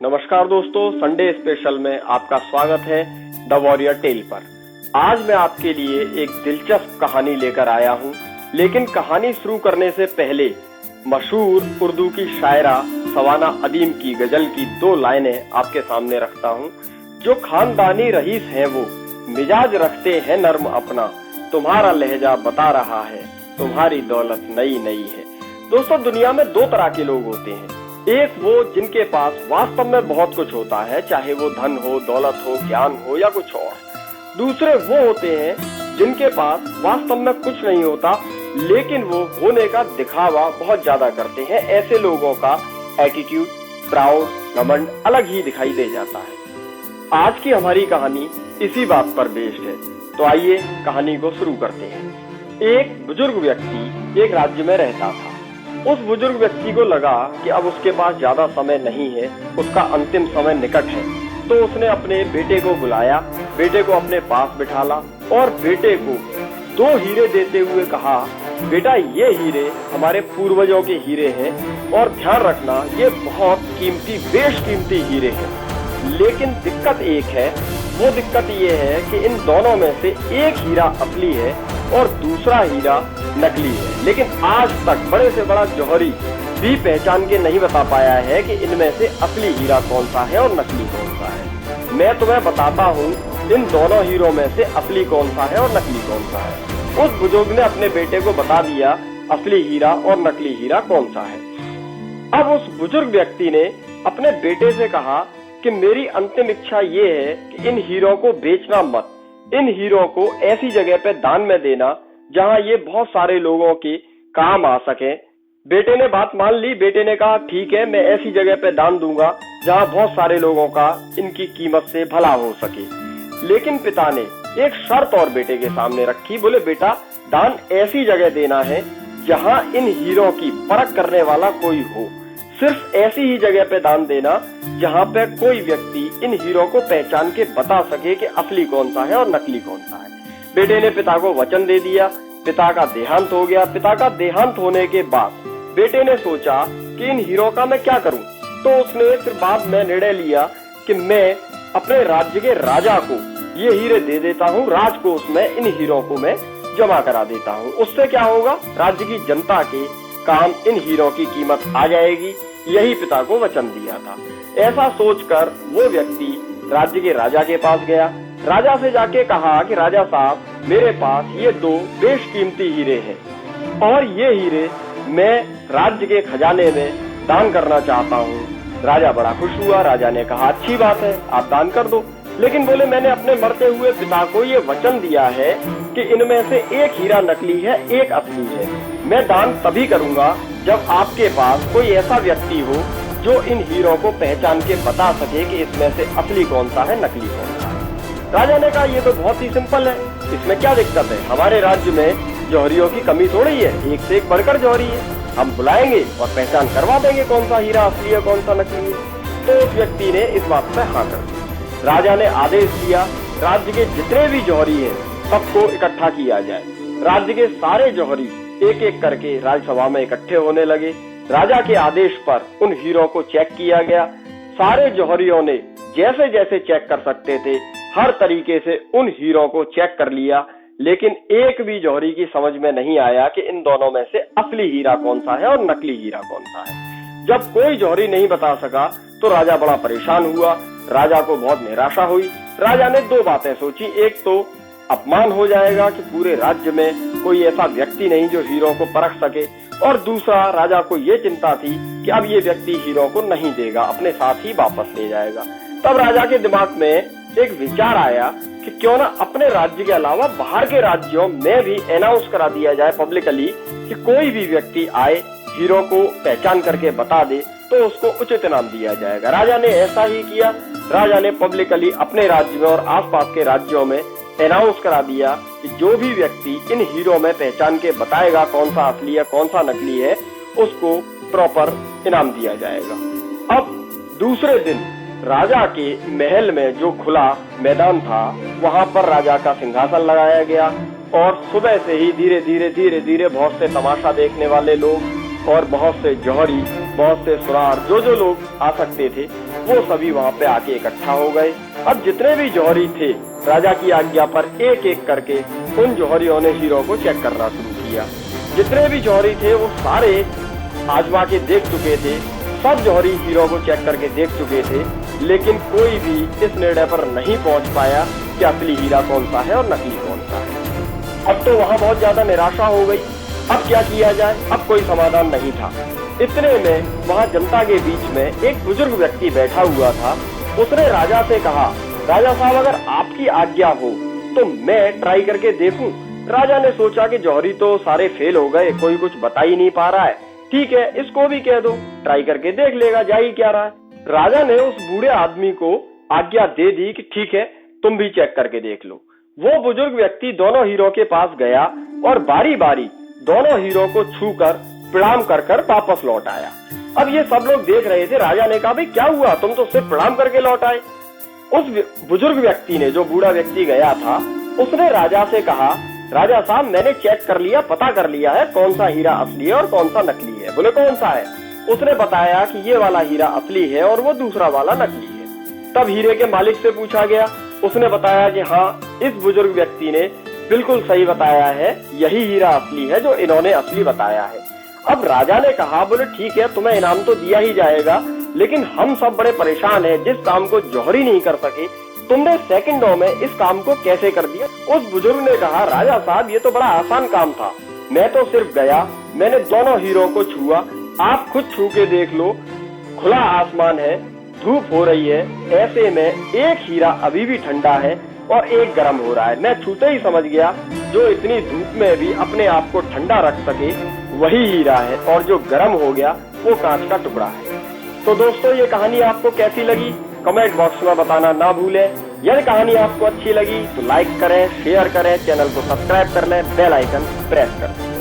नमस्कार दोस्तों, Sunday special में आपका स्वागत है द वॉरियर टेल पर। आज मैं आपके लिए एक दिलचस्प कहानी लेकर आया हूं, लेकिन कहानी शुरू करने से पहले मशहूर उर्दू की शायरा सवाना अदीम की गजल की 2 लाइनें आपके सामने रखता हूं। जो खानदानी रईस हैं वो मिजाज रखते हैं नर्म अपना, तुम्हारा लहजा बता रहा है तुम्हारी दौलत नई नई है। दोस्तों, दुनिया में 2 तरह के लोग होते हैं। एक वो जिनके पास वास्तव में बहुत कुछ होता है, चाहे वो धन हो, दौलत हो, ज्ञान हो या कुछ और। दूसरे वो होते हैं जिनके पास वास्तव में कुछ नहीं होता, लेकिन वो होने का दिखावा बहुत ज्यादा करते हैं। ऐसे लोगों का एटीट्यूड, प्राउड, घमंड अलग ही दिखाई दे जाता है। आज की हमारी कहानी इसी बात पर बेस्ड है, तो आइए कहानी को शुरू करते हैं। एक बुजुर्ग व्यक्ति एक राज्य में रहता था। उस बुजुर्ग व्यक्ति को लगा कि अब उसके पास ज्यादा समय नहीं है, उसका अंतिम समय निकट है। तो उसने अपने बेटे को बुलाया, बेटे को अपने पास बिठाला और बेटे को 2 हीरे देते हुए कहा, बेटा ये हीरे हमारे पूर्वजों के हीरे हैं और ध्यान रखना ये बहुत कीमती, बेशकीमती हीरे हैं। लेकिन दिक्कत एक है, वो दिक्कत ये है कि इन दोनों में से एक हीरा असली है और दूसरा हीरा नकली है। लेकिन आज तक बड़े से बड़ा जौहरी भी पहचान के नहीं बता पाया है कि इनमें से असली हीरा कौन सा है और नकली कौन सा है। मैं तुम्हें बताता हूँ इन दोनों हीरों में से असली कौन सा है और नकली कौन सा है। उस बुजुर्ग ने अपने बेटे को बता दिया असली हीरा और नकली हीरा कौन सा है। अब उस बुजुर्ग व्यक्ति ने अपने बेटे से कहा कि मेरी अंतिम इच्छा ये है कि इन हीरों को बेचना मत, इन हीरों को ऐसी जगह पे दान में देना जहां ये बहुत सारे लोगों के काम आ सके। बेटे ने बात मान ली। बेटे ने कहा ठीक है, मैं ऐसी जगह पे दान दूंगा जहां बहुत सारे लोगों का इनकी कीमत से भला हो सके। लेकिन पिता ने एक शर्त और बेटे के सामने रखी। बोले, बेटा दान ऐसी जगह देना है जहां इन हीरों की परख करने वाला कोई हो। सिर्फ ऐसी ही जगह पे दान देना जहां पे कोई व्यक्ति इन हीरो को पहचान के बता सके कि असली कौन सा है और नकली कौन सा है। बेटे ने पिता को वचन दे दिया। पिता का देहांत हो गया। पिता का देहांत होने के बाद बेटे ने सोचा कि इन हीरो का मैं क्या करूं। तो उसने फिर बाद में निर्णय लिया कि मैं अपने राज्य के राजा को ये हीरे दे देता हूँ, राजकोष में इन हीरो को मैं जमा करा देता हूँ। उससे क्या होगा, राज्य की जनता के काम इन हीरो की कीमत आ जाएगी। यही पिता को वचन दिया था। ऐसा सोचकर वो व्यक्ति राज्य के राजा के पास गया। राजा से जाके कहा कि राजा साहब, मेरे पास ये 2 बेशकीमती हीरे हैं और ये हीरे मैं राज्य के खजाने में दान करना चाहता हूँ। राजा बड़ा खुश हुआ। राजा ने कहा अच्छी बात है, आप दान कर दो। लेकिन बोले, मैंने अपने मरते हुए पिता को ये वचन दिया है कि इनमें से एक हीरा नकली है, एक असली है। मैं दान तभी करूंगा जब आपके पास कोई ऐसा व्यक्ति हो जो इन हीरो को पहचान के बता सके कि इसमें से असली कौन सा है, नकली कौन सा है। राजा ने कहा ये तो बहुत ही सिंपल है, इसमें क्या दिक्कत है। हमारे राज्य में जौहरियों की कमी थोड़ी है, एक से एक बढ़कर जौहरी है। हम बुलाएंगे और पहचान करवा देंगे कौन सा हीरा असली है, कौन सा नकली है। तो उस व्यक्ति ने इस बात पे हाँ कर दी। राजा ने आदेश दिया, राज्य के जितने भी जौहरी हैं सबको इकट्ठा किया जाए। राज्य के सारे जौहरी एक एक करके राज्यसभा में इकट्ठे होने लगे। राजा के आदेश पर उन हीरो को चेक किया गया। सारे जौहरियों ने जैसे जैसे चेक कर सकते थे हर तरीके से उन हीरो को चेक कर लिया। लेकिन एक भी जौहरी की समझ में नहीं आया कि इन दोनों में से असली हीरा कौन सा है और नकली हीरा कौन सा है। जब कोई जौहरी नहीं बता सका तो राजा बड़ा परेशान हुआ। राजा को बहुत निराशा हुई। राजा ने 2 बातें सोची। एक तो अपमान हो जाएगा कि पूरे राज्य में कोई ऐसा व्यक्ति नहीं जो हीरो को परख सके, और दूसरा राजा को ये चिंता थी कि अब ये व्यक्ति हीरो को नहीं देगा, अपने साथ ही वापस ले जाएगा। तब राजा के दिमाग में एक विचार आया कि क्यों ना अपने राज्य के अलावा बाहर के राज्यों में भी अनाउंस करा दिया जाए पब्लिकली कि कोई भी व्यक्ति आए, हीरो को पहचान करके बता दे तो उसको उचित इनाम दिया जाएगा। राजा ने ऐसा ही किया। राजा ने पब्लिकली अपने राज्य में और आसपास के राज्यों में अनाउंस करा दिया कि जो भी व्यक्ति इन हीरो में पहचान के बताएगा कौन सा असली है, कौन सा नकली है, उसको प्रॉपर इनाम दिया जाएगा। अब दूसरे दिन राजा के महल में जो खुला मैदान था वहां पर राजा का सिंहासन लगाया गया और सुबह से ही धीरे धीरे बहुत से तमाशा देखने वाले लोग और बहुत से जौहरी, बहुत से सुरार, जो लोग आ सकते थे वो सभी वहाँ पे आके इकट्ठा हो गए। अब जितने भी जौहरी थे, राजा की आज्ञा पर एक एक करके उन जौहरियों ने हीरो को चेक करना शुरू किया। जितने भी जौहरी थे वो सारे आजमा के देख चुके थे, सब जौहरी हीरो को चेक करके देख चुके थे, लेकिन कोई भी इस निर्णय पर नहीं पहुंच पाया कि असली हीरा कौन सा है और नकली कौन सा है। अब तो वहां बहुत ज्यादा निराशा हो गई। अब क्या किया जाए, अब कोई समाधान नहीं था। इतने में वहां जनता के बीच में एक बुजुर्ग व्यक्ति बैठा हुआ था। उसने राजा से कहा, राजा साहब अगर आपकी आज्ञा हो तो मैं ट्राई करके देखूं। राजा ने सोचा कि जौहरी तो सारे फेल हो गए, कोई कुछ बता ही नहीं पा रहा है, ठीक है इसको भी कह दो, ट्राई करके देख लेगा, जा ही क्या रहा है। राजा ने उस बूढ़े आदमी को आज्ञा दे दी कि ठीक है तुम भी चेक करके देख लो। वो बुजुर्ग व्यक्ति दोनों हीरो के पास गया और बारी बारी दोनों हीरो को छूकर प्रणाम कर कर वापस लौट आया। अब ये सब लोग देख रहे थे। राजा ने कहा, भाई क्या हुआ, तुम तो सिर्फ प्रणाम करके लौट आए। उस बुजुर्ग व्यक्ति ने, जो बूढ़ा व्यक्ति गया था, उसने राजा से कहा, राजा साहब मैंने चेक कर लिया, पता कर लिया है कौन सा हीरा असली है और कौन सा नकली है। बोले कौन सा है? उसने बताया कि ये वाला हीरा असली है और वो दूसरा वाला नकली है। तब हीरे के मालिक से पूछा गया, उसने बताया कि हाँ इस बुजुर्ग व्यक्ति ने बिल्कुल सही बताया है, यही हीरा असली है जो इन्होंने असली बताया है। अब राजा ने कहा, बोले ठीक है तुम्हें इनाम तो दिया ही जाएगा, लेकिन हम सब बड़े परेशान हैं, जिस काम को जौहरी नहीं कर सके तुमने सेकंडों में इस काम को कैसे कर दिया। उस बुजुर्ग ने कहा, राजा साहब ये तो बड़ा आसान काम था, मैं तो सिर्फ गया, मैंने दोनों हीरो को छुआ, आप खुद छू के देख लो, खुला आसमान है, धूप हो रही है, ऐसे में एक हीरा अभी भी ठंडा है और एक गर्म हो रहा है। मैं छूते ही समझ गया जो इतनी धूप में भी अपने आप को ठंडा रख सके वही हीरा है, और जो गर्म हो गया वो कांच का टुकड़ा है। तो दोस्तों ये कहानी आपको कैसी लगी कमेंट बॉक्स में बताना ना भूलें। यदि कहानी आपको अच्छी लगी तो लाइक करें, शेयर करें, चैनल को सब्सक्राइब कर लें, बेल आइकन प्रेस कर दें।